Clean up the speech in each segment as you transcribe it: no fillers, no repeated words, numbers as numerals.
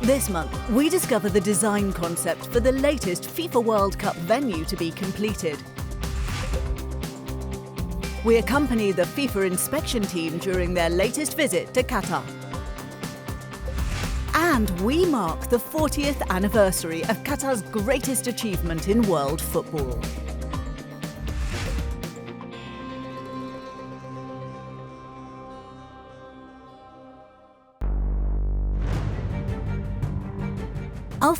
This month, we discover the design concept for the latest FIFA World Cup venue to be completed. We accompany the FIFA inspection team during their latest visit to Qatar. And we mark the 40th anniversary of Qatar's greatest achievement in world football.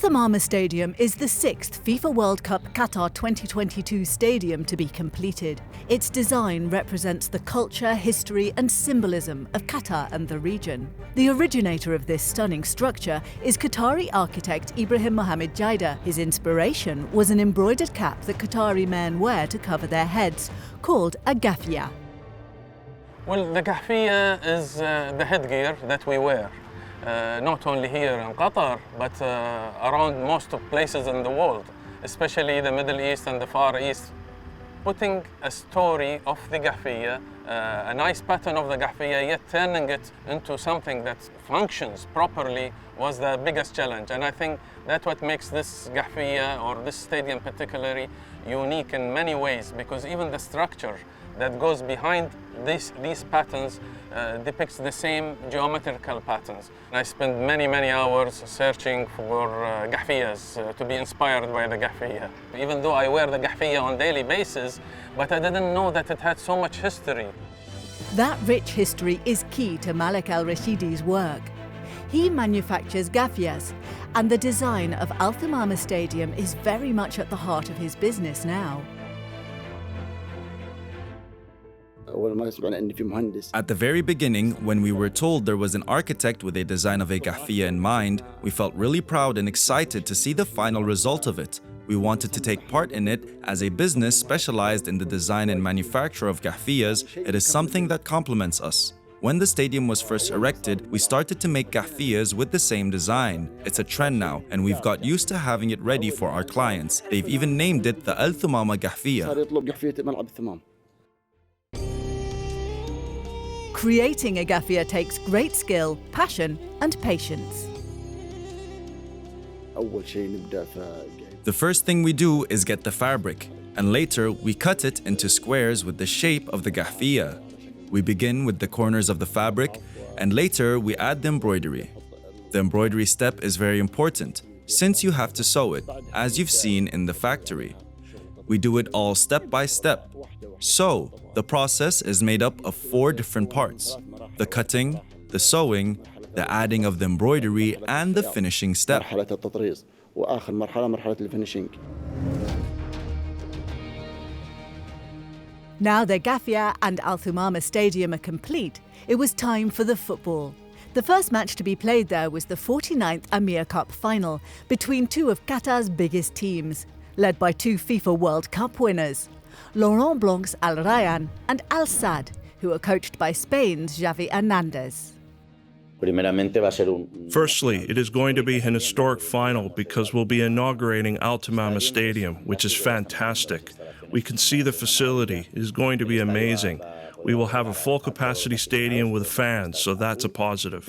Marma Stadium is the 6th FIFA World Cup Qatar 2022 stadium to be completed. Its design represents the culture, history and symbolism of Qatar and the region. The originator of this stunning structure is Qatari architect Ibrahim Mohamed Jaida. His inspiration was an embroidered cap that Qatari men wear to cover their heads, called a gafia. Well, the gafia is the headgear that we wear. Not only here in Qatar, but around most of places in the world, especially the Middle East and the Far East. Putting a story of the gafia, a nice pattern of the gafia, yet turning it into something that functions properly was the biggest challenge. And I think that's what makes this gafia, or this stadium particularly, unique in many ways, because even the structure that goes behind these patterns depicts the same geometrical patterns. I spent many hours searching for gafiyas to be inspired by the gafia. Even though I wear the gafia on a daily basis, but I didn't know that it had so much history. That rich history is key to Malik Al-Rashidi's work. He manufactures gafiyas, and the design of Al Thumama Stadium is very much at the heart of his business now. At the very beginning, when we were told there was an architect with a design of a gafia in mind, we felt really proud and excited to see the final result of it. We wanted to take part in it. As a business specialized in the design and manufacture of gafiyas, it is something that complements us. When the stadium was first erected, we started to make gafiyas with the same design. It's a trend now, and we've got used to having it ready for our clients. They've even named it the Al Thumama Gafia. Creating a gafia takes great skill, passion and patience. The first thing we do is get the fabric, and later we cut it into squares with the shape of the gafia. We begin with the corners of the fabric, and later we add the embroidery. The embroidery step is very important, since you have to sew it, as you've seen in the factory. We do it all step by step. So, the process is made up of 4 different parts: the cutting, the sewing, the adding of the embroidery, and the finishing step. Now the gafia and Al Thumama Stadium are complete, it was time for the football. The first match to be played there was the 49th Amir Cup final between 2 of Qatar's biggest teams, led by 2 FIFA World Cup winners, Laurent Blanc's Al Rayyan and Al Sadd, who are coached by Spain's Xavi Hernandez. Firstly, it is going to be an historic final because we'll be inaugurating Al Thumama Stadium, which is fantastic. We can see the facility. It is going to be amazing. We will have a full capacity stadium with fans, so that's a positive.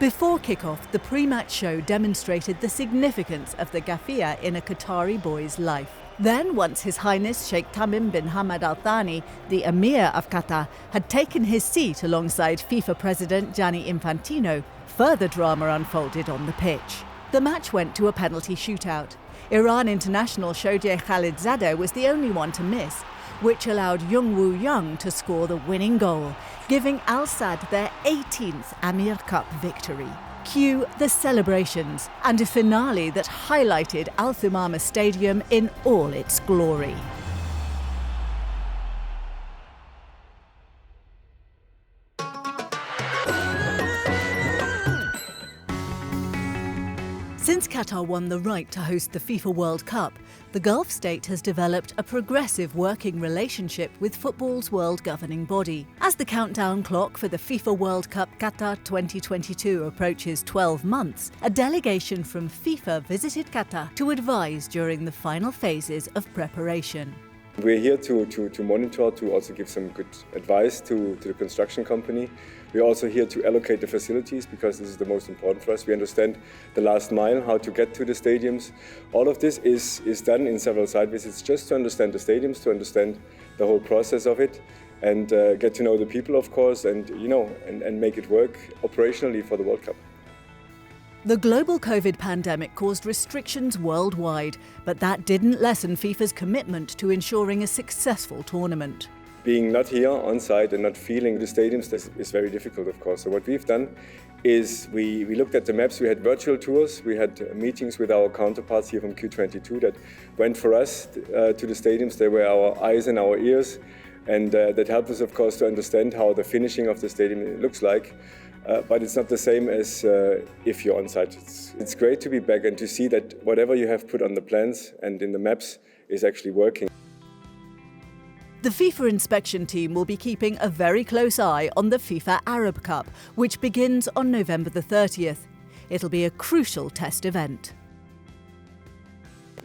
Before kick-off, the pre-match show demonstrated the significance of the gafia in a Qatari boy's life. Then, once His Highness Sheikh Tamim bin Hamad Al Thani, the Emir of Qatar, had taken his seat alongside FIFA President Gianni Infantino, further drama unfolded on the pitch. The match went to a penalty shootout. Iran international Shoje Khalidzadeh was the only one to miss, which allowed Youngwoo Young to score the winning goal, giving Al Sadd their 18th Amir Cup victory. Cue the celebrations and a finale that highlighted Al Thumama Stadium in all its glory. Since Qatar won the right to host the FIFA World Cup, the Gulf state has developed a progressive working relationship with football's world governing body. As the countdown clock for the FIFA World Cup Qatar 2022 approaches 12 months, a delegation from FIFA visited Qatar to advise during the final phases of preparation. We're here to monitor, to also give some good advice to the construction company. We're also here to allocate the facilities because this is the most important for us. We understand the last mile, how to get to the stadiums. All of this is done in several site visits just to understand the stadiums, to understand the whole process of it, and get to know the people, of course, and make it work operationally for the World Cup. The global COVID pandemic caused restrictions worldwide, but that didn't lessen FIFA's commitment to ensuring a successful tournament. Being not here on site and not feeling the stadiums is very difficult, of course. So what we've done is we looked at the maps. We had virtual tours. We had meetings with our counterparts here from Q22 that went for us to the stadiums. They were our eyes and our ears, and that helped us, of course, to understand how the finishing of the stadium looks like. But it's not the same as if you're on site. It's great to be back and to see that whatever you have put on the plans and in the maps is actually working. The FIFA inspection team will be keeping a very close eye on the FIFA Arab Cup, which begins on November the 30th. It'll be a crucial test event.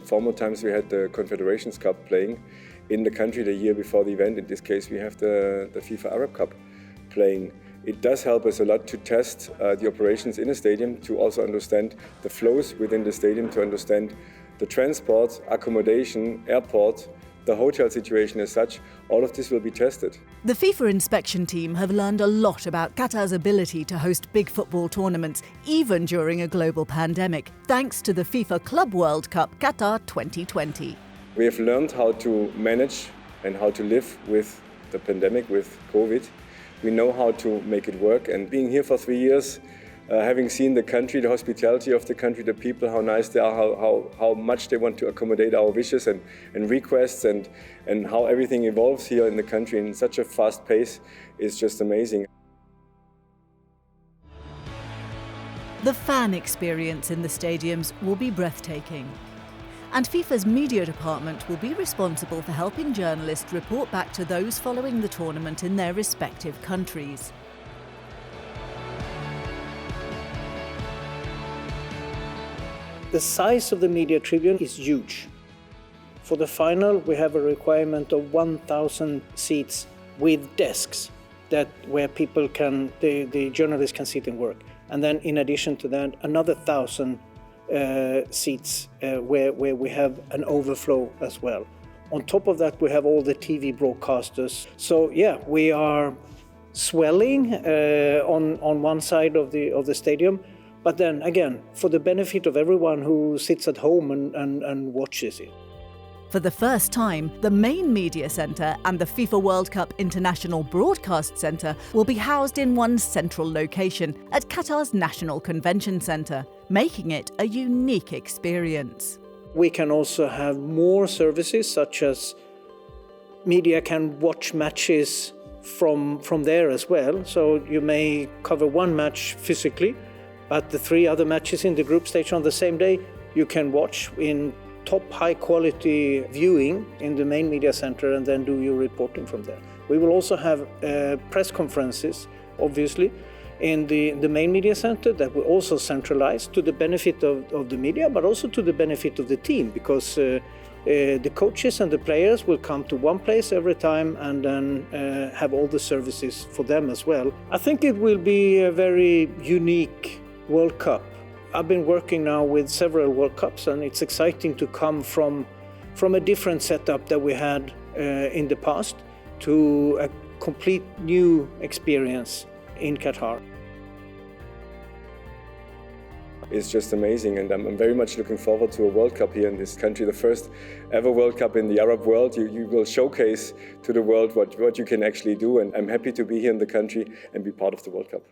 Former times we had the Confederations Cup playing in the country the year before the event. In this case, we have the FIFA Arab Cup playing. It does help us a lot to test the operations in a stadium, to also understand the flows within the stadium, to understand the transport, accommodation, airport, the hotel situation as such. All of this will be tested. The FIFA inspection team have learned a lot about Qatar's ability to host big football tournaments, even during a global pandemic, thanks to the FIFA Club World Cup Qatar 2020. We have learned how to manage and how to live with the pandemic, with COVID. We know how to make it work, and being here for 3 years, having seen the country, the hospitality of the country, the people, how nice they are, how much they want to accommodate our wishes and requests, and how everything evolves here in the country in such a fast pace is just amazing. The fan experience in the stadiums will be breathtaking. And FIFA's media department will be responsible for helping journalists report back to those following the tournament in their respective countries. The size of the media tribune is huge. For the final, we have a requirement of 1,000 seats with desks where people the journalists can sit and work. And then in addition to that, another 1,000 seats where we have an overflow as well. On top of that, we have all the TV broadcasters. So yeah, we are swelling on one side of the stadium, but then again, for the benefit of everyone who sits at home and watches it. For the first time, the main media centre and the FIFA World Cup International Broadcast Centre will be housed in one central location at Qatar's National Convention Centre, making it a unique experience. We can also have more services, such as media can watch matches from there as well. So you may cover one match physically, but the 3 other matches in the group stage on the same day, you can watch in top high quality viewing in the main media center and then do your reporting from there. We will also have press conferences, obviously, in the main media center that will also centralize to the benefit of the media, but also to the benefit of the team, because the coaches and the players will come to one place every time and then have all the services for them as well. I think it will be a very unique World Cup. I've been working now with several World Cups, and it's exciting to come from a different setup that we had in the past to a complete new experience in Qatar. It's just amazing, and I'm very much looking forward to a World Cup here in this country, the first ever World Cup in the Arab world. You will showcase to the world what you can actually do, and I'm happy to be here in the country and be part of the World Cup.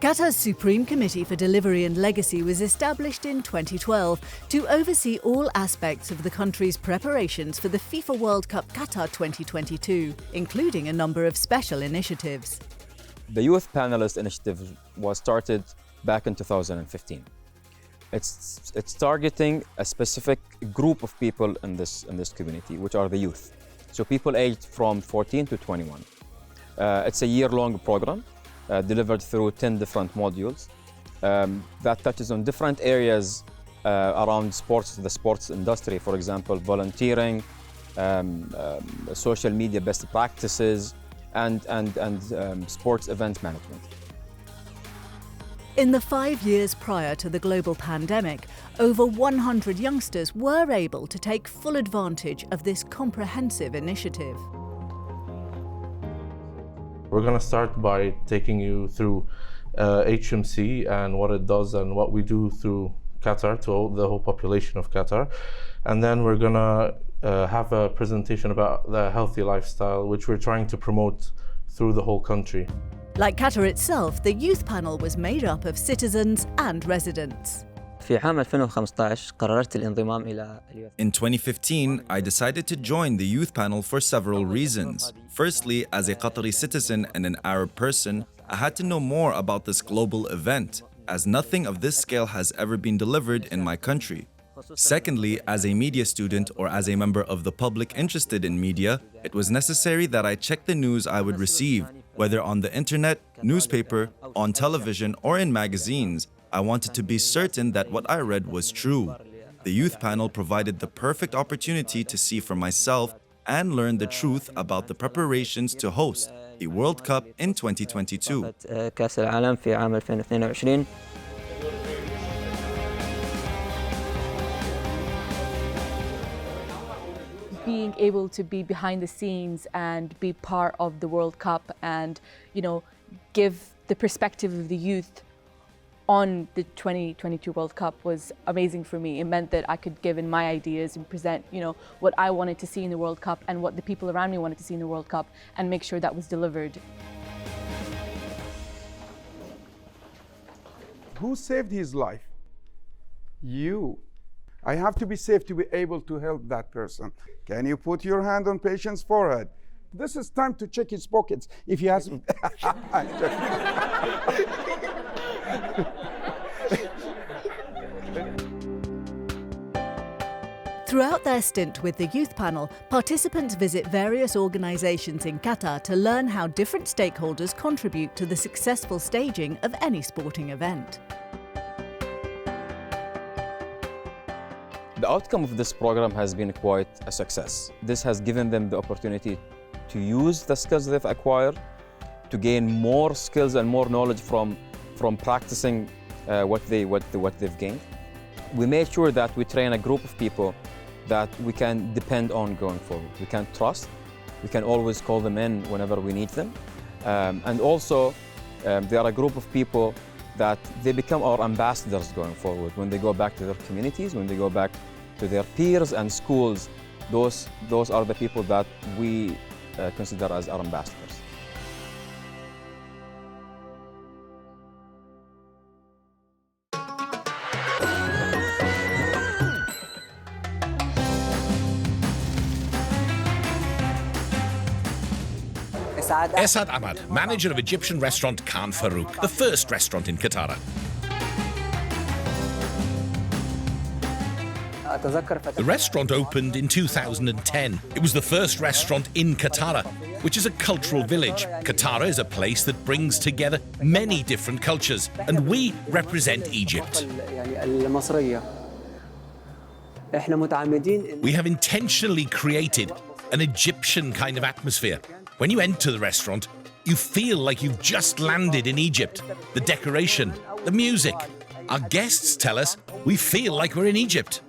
Qatar's Supreme Committee for Delivery and Legacy was established in 2012 to oversee all aspects of the country's preparations for the FIFA World Cup Qatar 2022, including a number of special initiatives. The Youth Panelist Initiative was started back in 2015. It's targeting a specific group of people in this community, which are the youth. So people aged from 14 to 21. It's a year-long program. Delivered through 10 different modules that touches on different areas around sports, the sports industry, for example, volunteering, social media best practices, and sports event management. In the 5 years prior to the global pandemic, over 100 youngsters were able to take full advantage of this comprehensive initiative. We're going to start by taking you through HMC and what it does and what we do through Qatar to the whole population of Qatar. And then we're going to have a presentation about the healthy lifestyle, which we're trying to promote through the whole country. Like Qatar itself, the youth panel was made up of citizens and residents. في عام 2015 قررت الانضمام إلى In 2015, I decided to join the youth panel for several reasons. Firstly, as a Qatari citizen and an Arab person, I had to know more about this global event, as nothing of this scale has ever been delivered in my country. Secondly, as a media student or as a member of the public interested in media, it was necessary that I check the news I would receive, whether on the internet, newspaper, on television, or in magazines. I wanted to be certain that what I read was true. The youth panel provided the perfect opportunity to see for myself and learn the truth about the preparations to host the World Cup in 2022. كأس العالم في عام 2022. Being able to be behind the scenes and be part of the World Cup and, give the perspective of the youth on the 2022 World Cup was amazing for me. It meant that I could give in my ideas and present, what I wanted to see in the World Cup and what the people around me wanted to see in the World Cup and make sure that was delivered. Who saved his life? You. I have to be safe to be able to help that person. Can you put your hand on patient's forehead? This is time to check his pockets. If he has... Throughout their stint with the youth panel, participants visit various organisations in Qatar to learn how different stakeholders contribute to the successful staging of any sporting event. The outcome of this program has been quite a success. This has given them the opportunity to use the skills they've acquired, to gain more skills and more knowledge from practicing what they've gained. We made sure that we train a group of people that we can depend on going forward. We can trust. We can always call them in whenever we need them. And also, they are a group of people that they become our ambassadors going forward. When they go back to their communities, when they go back to their peers and schools, those are the people that we consider as our ambassadors. Esad Ahmad, manager of Egyptian restaurant Khan Farouk, the first restaurant in Qatar. The restaurant opened in 2010. It was the first restaurant in Qatar, which is a cultural village. Qatar is a place that brings together many different cultures, and we represent Egypt. We have intentionally created an Egyptian kind of atmosphere. When you enter the restaurant, you feel like you've just landed in Egypt. The decoration, the music. Our guests tell us we feel like we're in Egypt.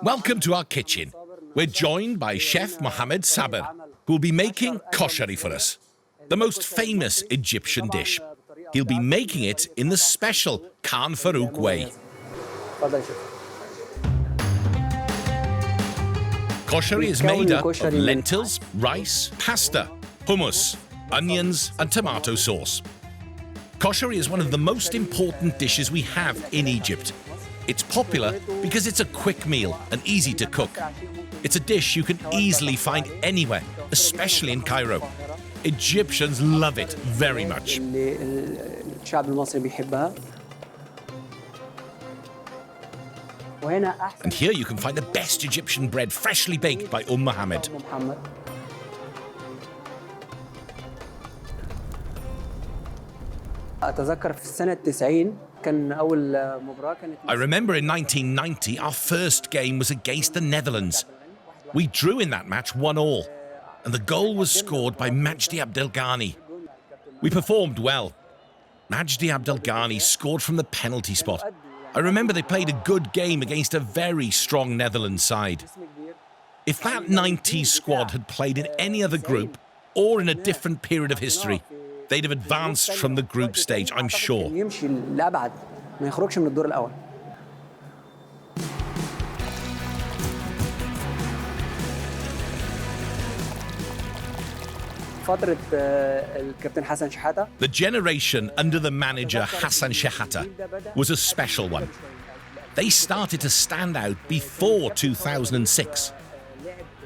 Welcome to our kitchen. We're joined by Chef Mohamed Salah, who will be making koshari for us, the most famous Egyptian dish. He'll be making it in the special Khan Farouk way. Koshari is made up of lentils, rice, pasta, hummus, onions, and tomato sauce. Koshari is one of the most important dishes we have in Egypt. It's popular because it's a quick meal and easy to cook. It's a dish you can easily find anywhere, especially in Cairo. Egyptians love it very much. And here you can find the best Egyptian bread freshly baked by Mohamed. I remember in 1990, our first game was against the Netherlands. We drew in that match 1-1, and the goal was scored by Majdi Abdelghani. We performed well. Majdi Abdelghani scored from the penalty spot. I remember they played a good game against a very strong Netherlands side. If that 90s squad had played in any other group or in a different period of history, they'd have advanced from the group stage, I'm sure. The generation under the manager Hassan Shehata was a special one. They started to stand out before 2006.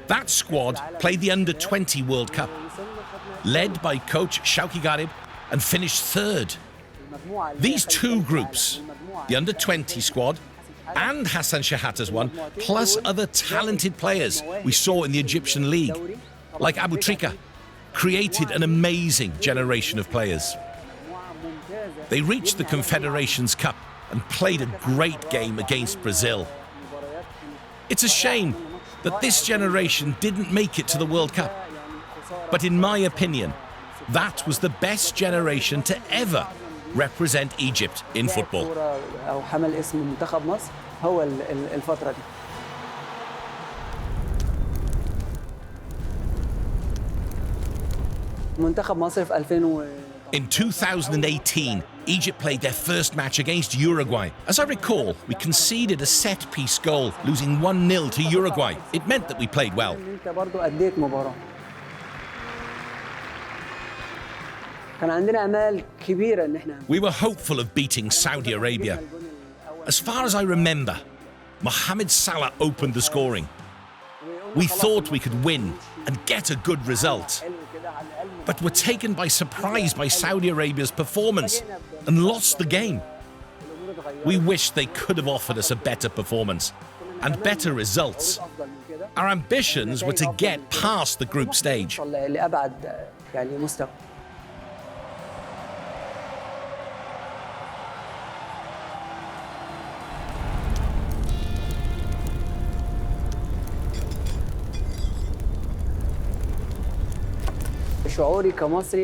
That squad played the Under-20 World Cup, led by coach Shawki Garib, and finished third. These two groups, the Under-20 squad and Hassan Shehata's one, plus other talented players we saw in the Egyptian league, like Abu Trika, created an amazing generation of players. They reached the Confederations Cup and played a great game against Brazil. It's a shame that this generation didn't make it to the World Cup. But in my opinion, that was the best generation to ever represent Egypt in football. In 2018, Egypt played their first match against Uruguay. As I recall, we conceded a set-piece goal, losing 1-0 to Uruguay. It meant that we played well. We were hopeful of beating Saudi Arabia. As far as I remember, Mohamed Salah opened the scoring. We thought we could win and get a good result, but were taken by surprise by Saudi Arabia's performance and lost the game. We wish they could have offered us a better performance and better results. Our ambitions were to get past the group stage.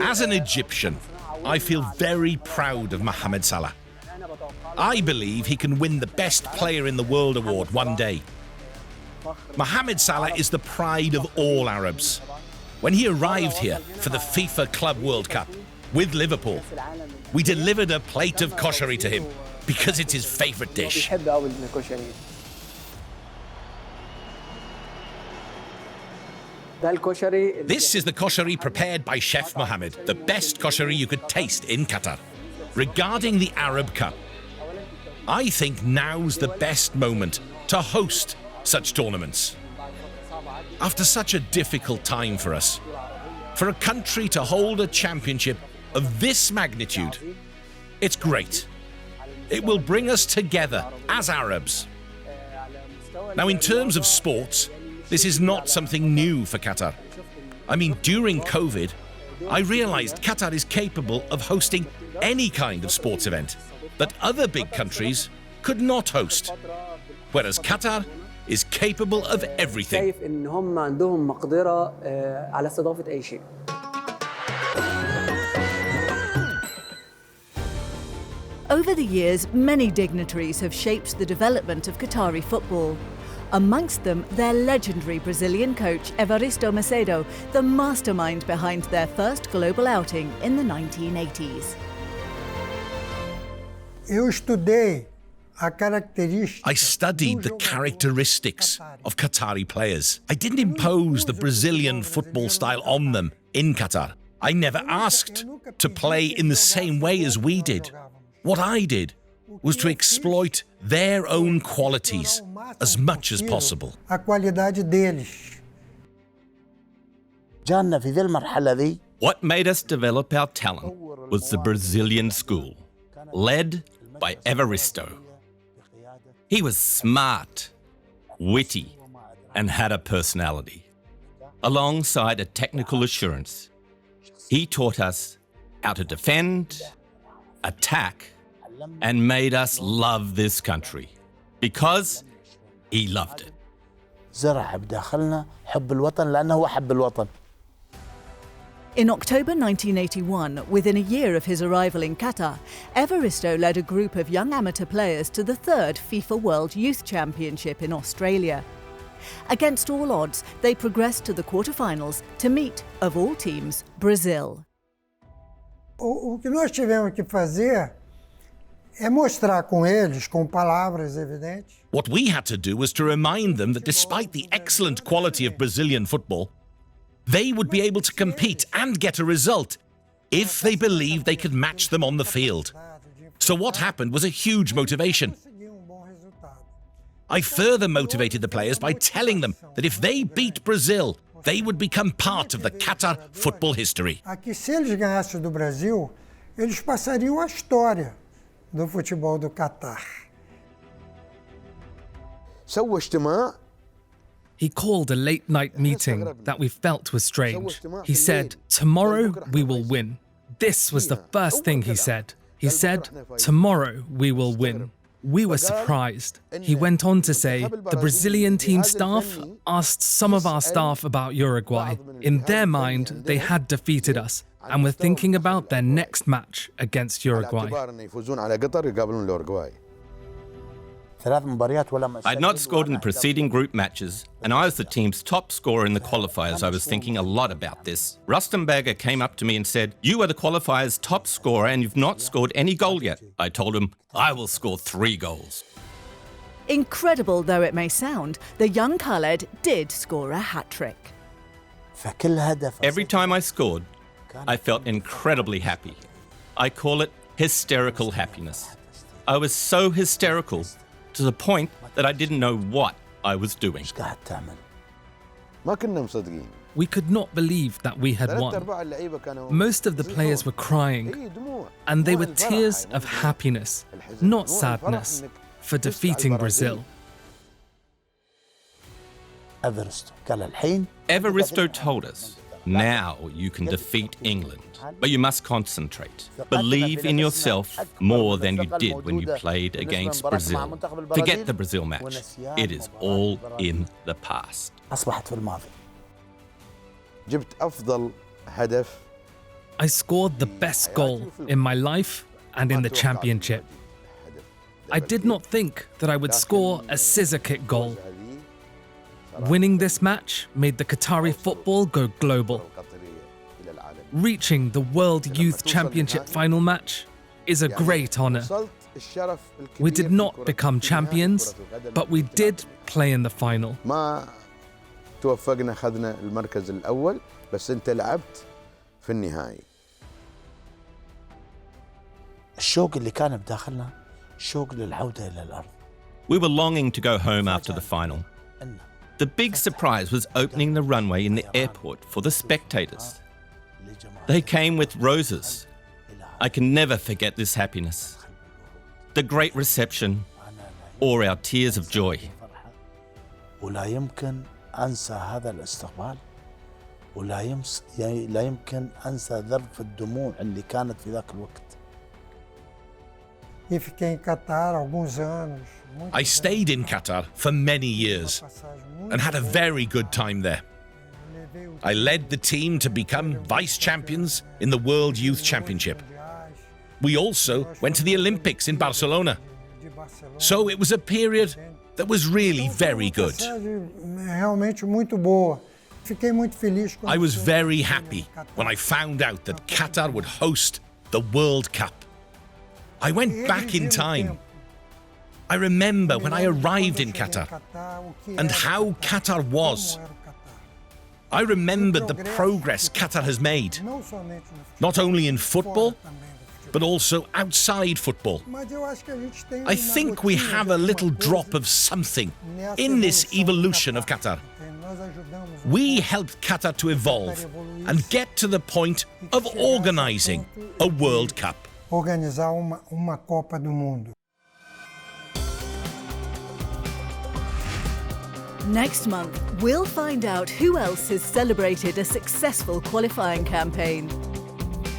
As an Egyptian, I feel very proud of Mohamed Salah. I believe he can win the Best Player in the World award one day. Mohamed Salah is the pride of all Arabs. When he arrived here for the FIFA Club World Cup with Liverpool, we delivered a plate of koshari to him because it's his favorite dish. This is the koshari prepared by Chef Mohammed, the best koshari you could taste in Qatar. Regarding the Arab Cup, I think now's the best moment to host such tournaments. After such a difficult time for us, for a country to hold a championship of this magnitude, it's great. It will bring us together as Arabs. Now, in terms of sports, this is not something new for Qatar. I mean, during COVID, I realized Qatar is capable of hosting any kind of sports event that other big countries could not host, whereas Qatar is capable of everything. Over the years, many dignitaries have shaped the development of Qatari football. Amongst them, their legendary Brazilian coach Evaristo Macedo, the mastermind behind their first global outing in the 1980s. I studied the characteristics of Qatari players. I didn't impose the Brazilian football style on them in Qatar. I never asked to play in the same way as we did. What I did was to exploit their own qualities as much as possible. What made us develop our talent was the Brazilian school, led by Evaristo. He was smart, witty, and had a personality. Alongside a technical assurance, he taught us how to defend, attack, and made us love this country because he loved it. زرع بداخلنا حب الوطن لأنه هو حب الوطن. In October 1981, within a year of his arrival in Qatar, Evaristo led a group of young amateur players to the third FIFA World Youth Championship in Australia. Against all odds, they progressed to the quarterfinals to meet, of all teams, Brazil. O que nós tivemos que fazer é mostrar com eles, com palavras evidentes. What we had to do was to remind them that despite the excellent quality of Brazilian football, they would be able to compete and get a result if they believed they could match them on the field. So what happened was a huge motivation. I further motivated the players by telling them that if they beat Brazil, they would become part of the Qatar football history. Aqui, se eles ganhassem do Brasil, eles passariam a história do futebol do Qatar. سوى اجتماع. He called a late-night meeting that we felt was strange. He said, "Tomorrow we will win." This was the first thing he said. He said, "Tomorrow we will win." We were surprised. He went on to say, the Brazilian team staff asked some of our staff about Uruguay. In their mind, they had defeated us and were thinking about their next match against Uruguay. I'd not scored in the preceding group matches, and I was the team's top scorer in the qualifiers. I was thinking a lot about this. Rustenberger came up to me and said, "You are the qualifiers' top scorer and you've not scored any goal yet." I told him, "I will score 3 goals." Incredible though it may sound, the young Khaled did score a hat-trick. Every time I scored, I felt incredibly happy. I call it hysterical happiness. I was so hysterical to the point that I didn't know what I was doing. We could not believe that we had won. Most of the players were crying, and they were tears of happiness, not sadness, for defeating Brazil. Evaristo told us, "Now you can defeat England, but you must concentrate. Believe in yourself more than you did when you played against Brazil. Forget the Brazil match. It is all in the past." I scored the best goal in my life and in the championship. I did not think that I would score a scissor kick goal. Winning this match made the Qatari football go global. Reaching the World Youth Championship final match is a great honor. We did not become champions, but we did play in the final. We were longing to go home after the final. The big surprise was opening the runway in the airport for the spectators. They came with roses. I can never forget this happiness. The great reception, or our tears of joy. ولا يمكن أنسى هذا الاستقبال ولا يمكن أنسى ذرف الدموع اللي كانت في ذاك الوقت. E fiquei em Qatar alguns anos. I stayed in Qatar for many years and had a very good time there. I led the team to become vice champions in the World Youth Championship. We also went to the Olympics in Barcelona. So it was a period that was really very good. I was very happy when I found out that Qatar would host the World Cup. I went back in time. I remember when I arrived in Qatar and how Qatar was. I remembered the progress Qatar has made, not only in football, but also outside football. I think we have a little drop of something in this evolution of Qatar. We helped Qatar to evolve and get to the point of organizing a World Cup. Organizar uma Copa do Mundo. Next month, we'll find out who else has celebrated a successful qualifying campaign.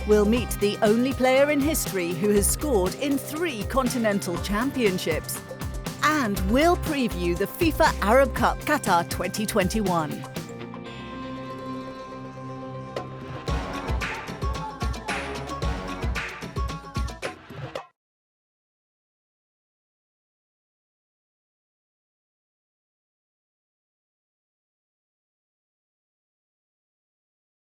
We'll meet the only player in history who has scored in 3 continental championships. And we'll preview the FIFA Arab Cup Qatar 2021.